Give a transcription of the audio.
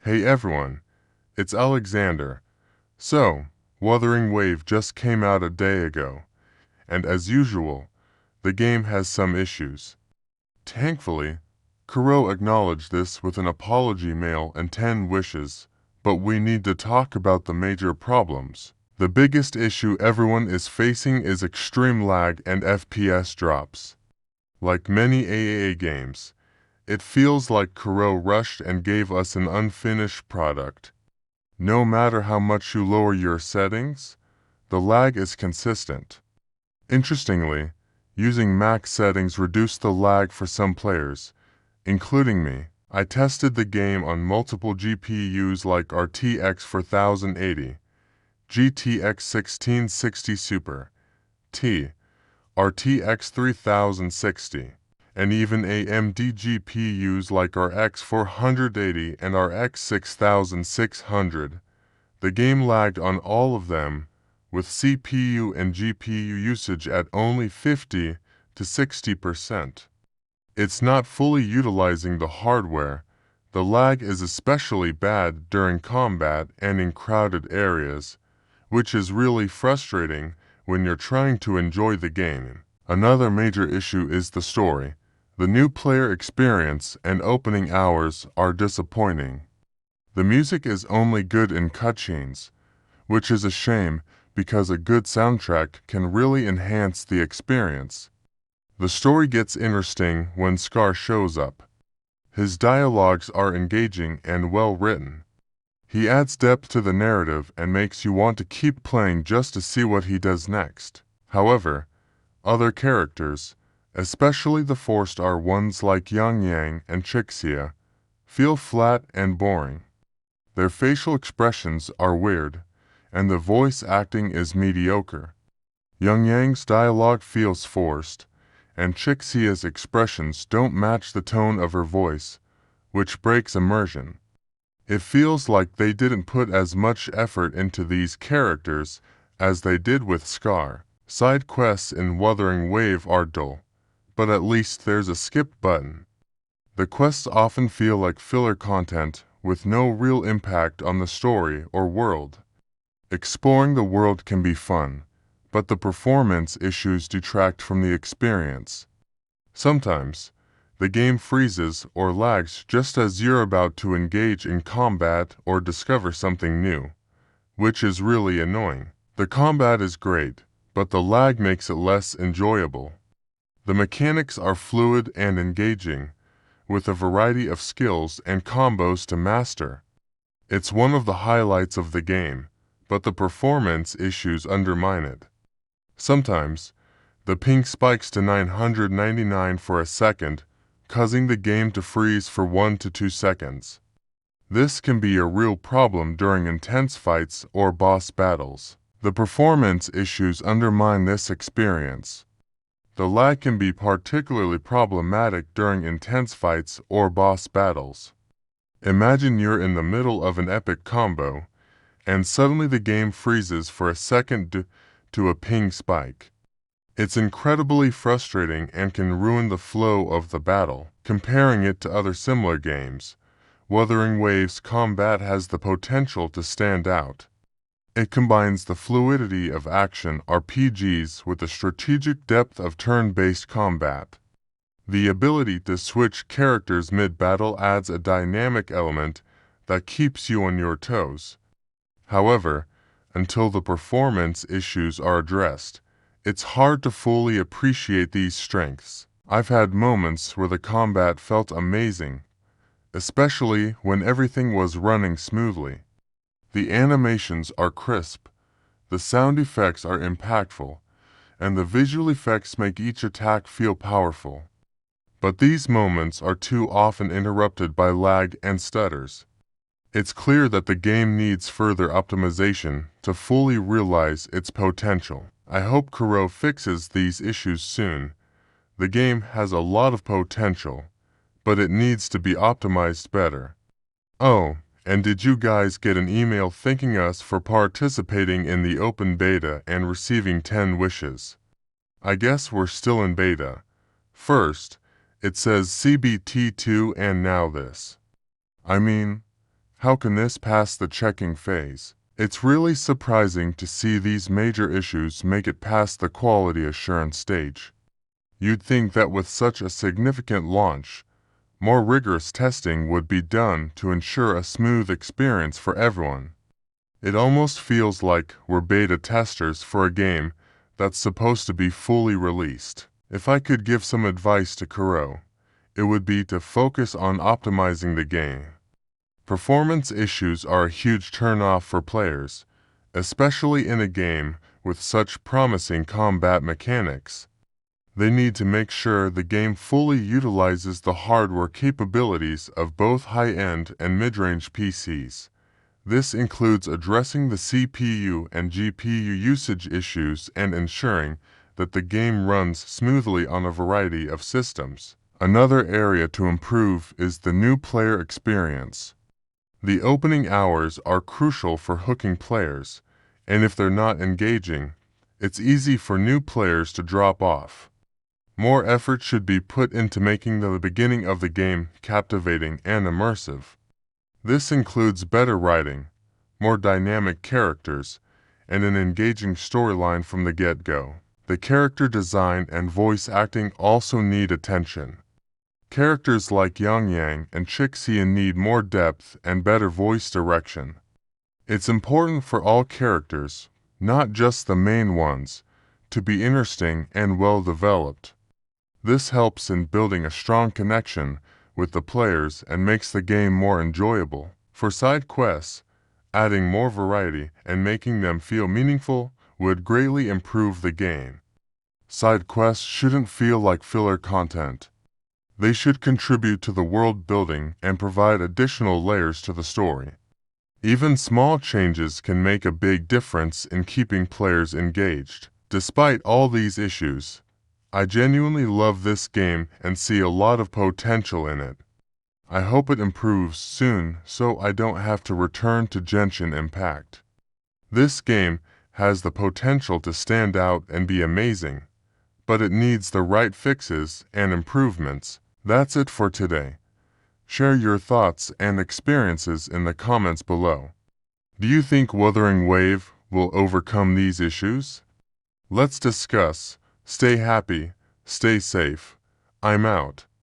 Hey everyone, it's Alexander. So, Wuthering Wave just came out a day ago, and as usual, the game has some issues. Thankfully, Kuro acknowledged this with an apology mail and 10 wishes, but we need to talk about the major problems. The biggest issue everyone is facing is extreme lag and FPS drops. Like many AAA games, it feels like Kuro rushed and gave us an unfinished product. No matter how much you lower your settings, the lag is consistent. Interestingly, using max settings reduced the lag for some players, including me. I tested the game on multiple GPUs like RTX 4080, GTX 1660 Super, T, RTX 3060, and even AMD GPUs like RX 480 and RX 6600. The game lagged on all of them, with CPU and GPU usage at only 50 to 60%. It's not fully utilizing the hardware. The lag is especially bad during combat and in crowded areas, which is really frustrating when you're trying to enjoy the game. Another major issue is the story. The new player experience and opening hours are disappointing. The music is only good in cutscenes, which is a shame because a good soundtrack can really enhance the experience. The story gets interesting when Scar shows up. His dialogues are engaging and well written. He adds depth to the narrative and makes you want to keep playing just to see what he does next. However, other characters, especially the 4-star ones like Yang Yang and Chixia, feel flat and boring. Their facial expressions are weird, and the voice acting is mediocre. Yang Yang's dialogue feels forced, and Chixia's expressions don't match the tone of her voice, which breaks immersion. It feels like they didn't put as much effort into these characters as they did with Scar. Side quests in Wuthering Wave are dull, but at least there's a skip button. The quests often feel like filler content with no real impact on the story or world. Exploring the world can be fun, but the performance issues detract from the experience. Sometimes, the game freezes or lags just as you're about to engage in combat or discover something new, which is really annoying. The combat is great, but the lag makes it less enjoyable. The mechanics are fluid and engaging, with a variety of skills and combos to master. It's one of the highlights of the game, but the performance issues undermine it. Sometimes, the ping spikes to 999 for a second, causing the game to freeze for 1 to 2 seconds. This can be a real problem during intense fights or boss battles. The performance issues undermine this experience. The lag can be particularly problematic during intense fights or boss battles. Imagine you're in the middle of an epic combo, and suddenly the game freezes for a second due to a ping spike. It's incredibly frustrating and can ruin the flow of the battle. Comparing it to other similar games, Wuthering Wave's combat has the potential to stand out. It combines the fluidity of action RPGs with the strategic depth of turn-based combat. The ability to switch characters mid-battle adds a dynamic element that keeps you on your toes. However, until the performance issues are addressed, it's hard to fully appreciate these strengths. I've had moments where the combat felt amazing, especially when everything was running smoothly. The animations are crisp, the sound effects are impactful, and the visual effects make each attack feel powerful. But these moments are too often interrupted by lag and stutters. It's clear that the game needs further optimization to fully realize its potential. I hope Kuro fixes these issues soon. The game has a lot of potential, but it needs to be optimized better. Oh, and did you guys get an email thanking us for participating in the open beta and receiving 10 wishes? I guess we're still in beta. First, it says CBT2 and now this. I mean, How can this pass the checking phase? It's really surprising to see these major issues make it past the quality assurance stage. You'd think that with such a significant launch, more rigorous testing would be done to ensure a smooth experience for everyone. It almost feels like we're beta testers for a game that's supposed to be fully released. If I could give some advice to Kuro, it would be to focus on optimizing the game. Performance issues are a huge turnoff for players, especially in a game with such promising combat mechanics. They need to make sure the game fully utilizes the hardware capabilities of both high-end and mid-range PCs. This includes addressing the CPU and GPU usage issues and ensuring that the game runs smoothly on a variety of systems. Another area to improve is the new player experience. The opening hours are crucial for hooking players, and if they're not engaging, it's easy for new players to drop off. More effort should be put into making the beginning of the game captivating and immersive. This includes better writing, more dynamic characters, and an engaging storyline from the get-go. The character design and voice acting also need attention. Characters like Yang Yang and Chixian need more depth and better voice direction. It's important for all characters, not just the main ones, to be interesting and well developed. This helps in building a strong connection with the players and makes the game more enjoyable. For side quests, adding more variety and making them feel meaningful would greatly improve the game. Side quests shouldn't feel like filler content. They should contribute to the world building and provide additional layers to the story. Even small changes can make a big difference in keeping players engaged. Despite all these issues, I genuinely love this game and see a lot of potential in it. I hope it improves soon so I don't have to return to Genshin Impact. This game has the potential to stand out and be amazing, but it needs the right fixes and improvements. That's it for today. Share your thoughts and experiences in the comments below. Do you think Wuthering Wave will overcome these issues? Let's discuss. Stay happy, stay safe. I'm out.